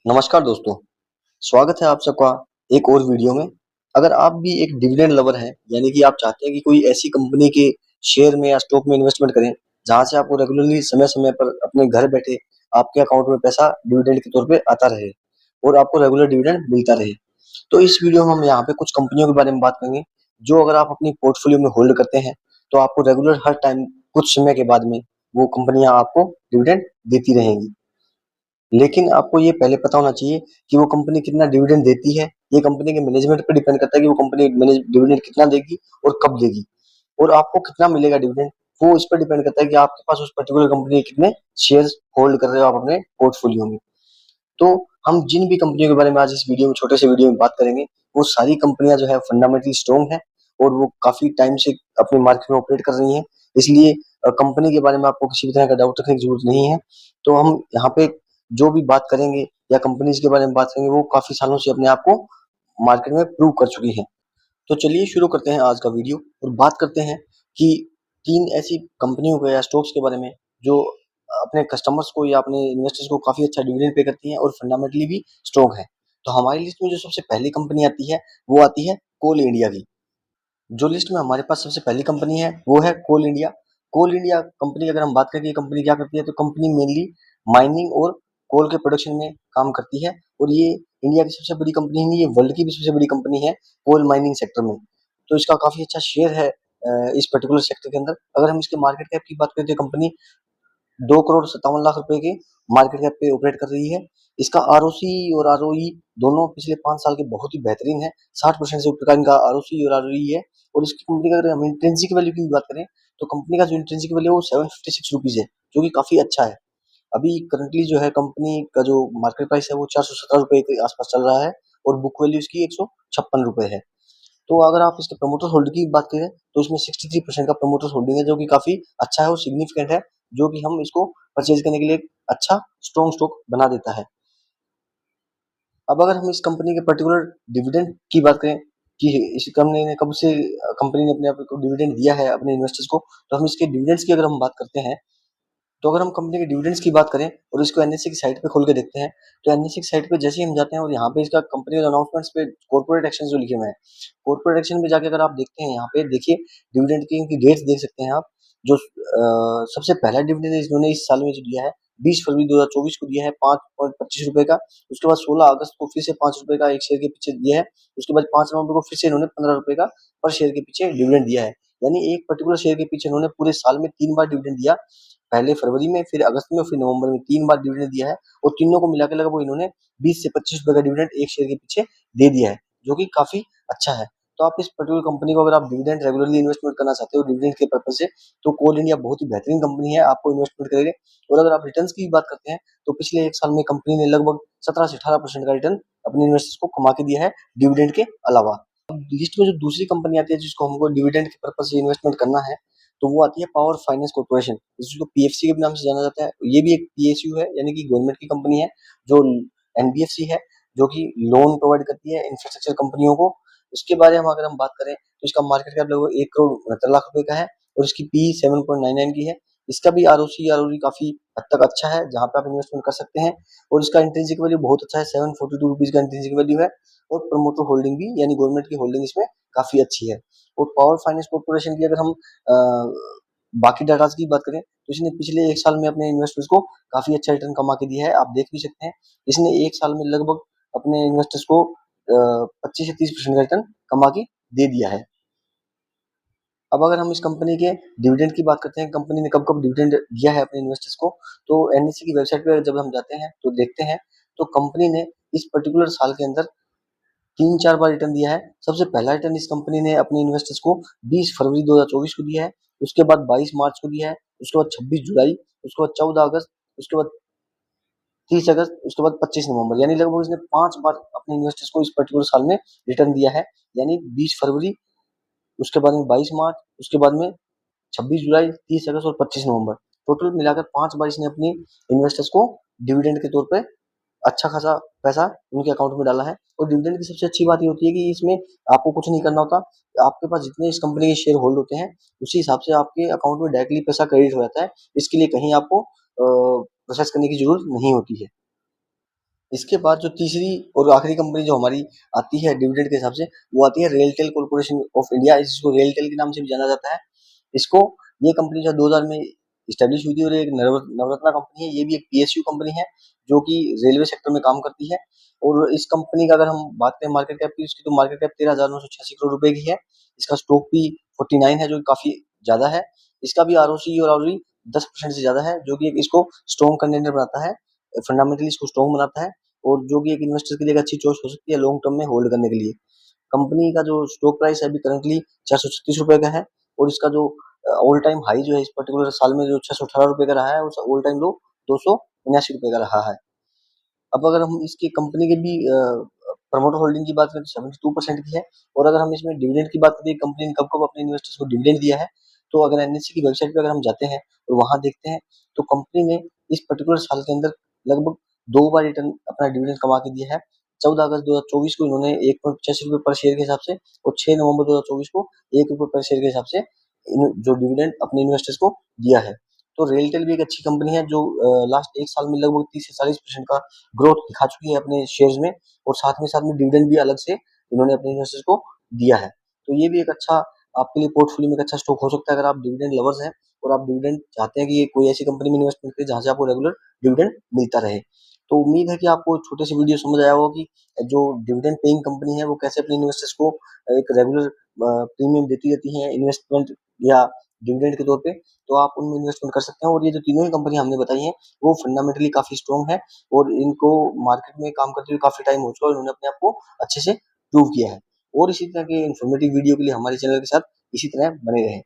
नमस्कार दोस्तों, स्वागत है आप सबका एक और वीडियो में। अगर आप भी एक डिविडेंड लवर हैं, यानी कि आप चाहते हैं कि कोई ऐसी कंपनी के शेयर में या स्टॉक में इन्वेस्टमेंट करें, जहां से आपको रेगुलरली समय-समय पर अपने घर बैठे आपके अकाउंट में पैसा डिविडेंड के तौर पे आता रहे और आपको रेगुलर डिविडेंड मिलता रहे। तो इस वीडियो में हम यहाँ पे कुछ कंपनियों के बारे में बात करेंगे, जो अगर आप अपनी पोर्टफोलियो में होल्ड करते हैं, तो आपको रेगुलर हर टाइम कुछ समय के बाद में वो कंपनियां आपको डिविडेंड देती रहेंगी। लेकिन आपको ये पहले पता होना चाहिए कि वो कंपनी कितना डिविडेंड देती है। ये कंपनी के मैनेजमेंट पे डिपेंड करता है कि वो कंपनी मैनेज डिविडेंड कितना देगी और कब देगी, और आपको कितना मिलेगा डिविडेंड, वो इस पर डिपेंड करता है कि आपके पास उस पर्टिकुलर कंपनी के कितने शेयर्स होल्ड कर रहे हो आप अपने पोर्टफोलियो में। तो हम जिन भी कंपनियों के बारे में आज इस वीडियो में छोटे से वीडियो में बात करेंगे, वो सारी कंपनियां जो है फंडामेंटली स्ट्रॉन्ग है और वो काफी टाइम से अपने मार्केट में ऑपरेट कर रही हैं। इसलिए कंपनी के बारे में आपको किसी भी तरह का डाउट रखने की जरूरत नहीं है। तो हम यहाँ पे जो भी बात करेंगे या कंपनीज के बारे में बात करेंगे, वो काफी सालों से अपने आप को मार्केट में प्रूव कर चुकी है। तो चलिए शुरू करते हैं आज का वीडियो और बात करते हैं कि तीन ऐसी कंपनियों के या स्टॉक्स के बारे में जो अपने कस्टमर्स को या अपने इन्वेस्टर्स को काफी अच्छा डिविडेंड पे करती हैं और फंडामेंटली भी स्ट्रॉन्ग है। तो हमारी लिस्ट में जो सबसे पहली कंपनी आती है, वो आती है कोल इंडिया की। जो लिस्ट में हमारे पास सबसे पहली कंपनी है, वो है कोल इंडिया। कोल इंडिया कंपनी की अगर हम बात करें कि ये कंपनी क्या करती है, तो कंपनी मेनली माइनिंग और कोल के प्रोडक्शन में काम करती है, और ये इंडिया की सबसे बड़ी कंपनी नहीं, ये वर्ल्ड की भी सबसे बड़ी कंपनी है कोल माइनिंग सेक्टर में। तो इसका काफी अच्छा शेयर है इस पर्टिकुलर सेक्टर के अंदर। अगर हम इसके मार्केट कैप की बात करें, तो कंपनी 2 करोड़ 57 लाख रुपए के मार्केट कैप पे ऑपरेट कर रही है। इसका आरओसी और आरओई दोनों पिछले 5 साल के बहुत ही बेहतरीन है। 60% से ऊपर का इनका आरओसी और आरओई है। और इसकी कंपनी का अगर हम इंट्रिंसिक वैल्यू की बात करें, तो कंपनी का जो इंट्रिंसिक वैल्यू है वो 756 रुपीज है, जो कि काफी अच्छा है। अभी करंटली जो है कंपनी का जो मार्केट प्राइस है वो 417 रुपए के आसपास चल रहा है, और बुक वैल्यू इसकी 156 रुपए है। तो अगर आप इसके प्रमोटर होल्ड की बात करें, तो इसमें 63% का प्रमोटर होल्डिंग है, जो कि काफी अच्छा है और सिग्निफिकेंट है, जो कि हम इसको परचेज करने के लिए एक अच्छा स्ट्रॉन्ग स्टॉक बना देता है। अब अगर हम इस कंपनी के पर्टिकुलर डिविडेंड की बात करें कि इस कंपनी ने कब से कंपनी ने अपने आप को डिविडेंड दिया है अपने इन्वेस्टर्स को, तो हम इसके डिविडेंड्स की अगर हम बात करते हैं, तो अगर हम कंपनी के डिविडेंड्स की बात करें और इसको एनएससी की साइट पे खोल के देखते हैं, तो एनएससी की साइट पे जैसे ही हम जाते हैं और यहाँ पे इसका कंपनी के अनाउंसमेंट्स पे कॉर्पोरेट एक्शन जो लिखे हुए हैं, कॉर्पोरेट एक्शन में जाके अगर आप देखते हैं, यहाँ पे देखिए डिविडेंड की इनकी डेट्स देख सकते हैं आप। जो सबसे पहला डिविडेंड इन्होंने इस साल में जो दिया है, 20 फरवरी 2024 को दिया है 5.25 रुपए का। उसके बाद 16 अगस्त को फिर से 5 रुपए का एक शेयर के पीछे दिया है। उसके बाद 5 नवंबर को फिर से इन्होंने 15 रुपए का पर शेयर के पीछे डिविडेंड दिया है। यानी एक पर्टिकुलर शेयर के पीछे इन्होंने पूरे साल में 3 बार डिविडेंड दिया। पहले फरवरी में, फिर अगस्त में और फिर नवंबर में 3 बार डिविडेंड दिया है, और तीनों को मिला के लगभग इन्होंने 20 से 25 रुपए का डिविडेंड एक शेयर के पीछे दे दिया है, जो कि काफी अच्छा है। तो आप इस पर्टिकुलर कंपनी को अगर आप डिविडेंड रेगुलरली इन्वेस्टमेंट करना चाहते हो डिविडेंड के पर्पज से, तो कोल इंडिया बहुत ही बेहतरीन कंपनी है, आपको इन्वेस्टमेंट करेंगे। और अगर आप रिटर्न्स की बात करते हैं, तो पिछले एक साल में कंपनी ने लगभग 17 से 18% का रिटर्न अपने इन्वेस्टर्स को कमा के दिया है डिविडेंड के अलावा। लिस्ट में जो दूसरी कंपनी आती है जिसको हमको डिविडेंड के पर्पज से इन्वेस्टमेंट करना है, तो वो आती है पावर फाइनेंस कॉर्पोरेशन, जिसको पीएफसी के नाम से जाना जाता है। ये भी एक पीएसयू है, यानी कि गवर्नमेंट की कंपनी है, जो एनबीएफसी है, जो कि लोन प्रोवाइड करती है इंफ्रास्ट्रक्चर कंपनियों को। उसके बारे में अगर हम बात करें, तो इसका मार्केट कैप लगभग 1 करोड़ 69 लाख रुपए का है, और इसकी पी 7.99 की है। इसका भी आरओसी आरओई काफी हद तक अच्छा है, जहां पे आप इन्वेस्टमेंट कर सकते हैं। और इसका इंट्रिंसिक वैल्यू बहुत अच्छा है, 742 रुपीज का इंट्रिंसिक वैल्यू है। और प्रमोटर होल्डिंग भी, यानी गवर्नमेंट की होल्डिंग इसमें काफी अच्छी है। और पावर फाइनेंस कॉर्पोरेशन की अगर हम बाकी डाटा की बात करें, तो इसने पिछले एक साल में अपने इन्वेस्टर्स को काफी अच्छा रिटर्न कमा के दिया है, आप देख भी सकते हैं। इसने एक साल में लगभग अपने इन्वेस्टर्स को 25 से 30% का रिटर्न कमा के दे दिया है। अब अगर हम इस कंपनी के डिविडेंड की बात करते हैं, कंपनी ने कब कब डिविडेंड दिया है अपने इन्वेस्टर्स को, तो एनएससी की वेबसाइट पे जब हम जाते हैं तो देखते हैं, तो कंपनी ने इस पर्टिकुलर साल के अंदर 3-4 बार रिटर्न दिया है। सबसे पहला रिटर्न इस कंपनी ने अपने इन्वेस्टर्स को 20 फरवरी 2024 को दिया है। उसके बाद 22 मार्च को दिया है। उसके बाद 26 जुलाई, उसके बाद 14 अगस्त, उसके बाद 30 अगस्त, उसके बाद 25 नवंबर, यानी लगभग इसने 5 बार अपने इन्वेस्टर्स को इस पर्टिकुलर साल में रिटर्न दिया है। यानी 20 फरवरी, उसके बाद में 22 मार्च, उसके बाद में 26 जुलाई, 30 अगस्त और 25 नवंबर। टोटल मिलाकर 5 बार इसने अपनी इन्वेस्टर्स को डिविडेंड के तौर पे अच्छा खासा पैसा उनके अकाउंट में डाला है। और डिविडेंड की सबसे अच्छी बात ये होती है कि इसमें आपको कुछ नहीं करना होता। आपके पास जितने इस कंपनी के शेयर होल्ड होते हैं, उसी हिसाब से आपके अकाउंट में डायरेक्टली पैसा क्रेडिट हो जाता है। इसके लिए कहीं आपको प्रोसेस करने की जरूरत नहीं होती है। इसके बाद जो तीसरी और आखिरी कंपनी जो हमारी आती है डिविडेंड के हिसाब से, वो आती है रेलटेल कॉर्पोरेशन ऑफ इंडिया, इसको रेलटेल के नाम से भी जाना जाता है। इसको ये कंपनी जो 2000 में इस्टेब्लिश हुई थी और एक नवरत्ना कंपनी है। ये भी एक पीएसयू कंपनी है जो कि रेलवे सेक्टर में काम करती है। और इस कंपनी का अगर हम बात करें मार्केट कैप की, उसकी तो मार्केट कैप 13,986 करोड़ रुपए की है। इसका स्टॉक भी 49 है, जो काफी ज्यादा है। इसका भी आरओसी और आरओई 10% से ज्यादा है, जो कि एक इसको स्ट्रॉन्ग कंटेंडर बनाता है, फंडामेंटली इसको स्ट्रॉन्ग बनाता है, और जो कि एक इन्वेस्टर के लिए एक अच्छी चॉइस हो सकती है लॉन्ग टर्म में होल्ड करने के लिए। कंपनी का जो स्टॉक प्राइस है अभी करंटली 436 रुपए का है, और इसका जो ऑल टाइम हाई जो है इस पर्टिकुलर साल में जो 618 रुपए का रहा है, और ऑल टाइम लो 279 रुपए का रहा है। अब अगर हम इसकी कंपनी के भी प्रमोटर होल्डिंग की बात करें तो 72% की है। और अगर हम इसमें डिविडेंड की बात करें, कंपनी ने कब कब अपने इन्वेस्टर्स को डिविडेंड दिया है, तो अगर एनएससी की वेबसाइट पे अगर हम जाते हैं और वहां देखते हैं, तो कंपनी ने इस पर्टिकुलर साल के अंदर लगभग 2 बार रिटर्न अपना डिविडेंड कमा के दिया है। 14 अगस्त 2024 को इन्होंने 1.85 रुपए पर शेयर के हिसाब से, और 6 नवंबर 2024 को 1 रुपए पर शेयर के हिसाब से जो डिविडेंड अपने इन्वेस्टर्स को दिया है। तो रेलटेल भी एक अच्छी कंपनी है जो लास्ट एक साल में लगभग 30 से 40% का ग्रोथ दिखा चुकी है अपने शेयर्स में, और साथ में डिविडेंड भी अलग से इन्होंने अपने इन्वेस्टर्स को दिया है। तो ये भी एक अच्छा आपके लिए पोर्टफोलियो में एक अच्छा स्टॉक हो सकता है अगर आप डिविडेंड लवर्स हैं और आप डिविडेंड चाहते हैं कि ये कोई ऐसी कंपनी में इन्वेस्टमेंट करें जहां से आपको रेगुलर डिविडेंड मिलता रहे। तो उम्मीद है कि आपको छोटे से वीडियो समझ आया होगा कि जो डिविडेंड पेइंग कंपनी है वो कैसे अपने इन्वेस्टर्स को एक रेगुलर प्रीमियम देती रहती है इन्वेस्टमेंट या डिविडेंड के तौर पे। तो आप उनमें इन्वेस्टमेंट कर सकते हैं, और ये जो तीनों ही कंपनी हमने बताई हैं वो फंडामेंटली काफी स्ट्रॉन्ग है, और इनको मार्केट में काम करते हुए काफी टाइम हो चुका है, उन्होंने अपने आप को अच्छे से प्रूव किया है। और इसी तरह के इन्फॉर्मेटिव वीडियो के लिए हमारे चैनल के साथ इसी तरह बने रहें।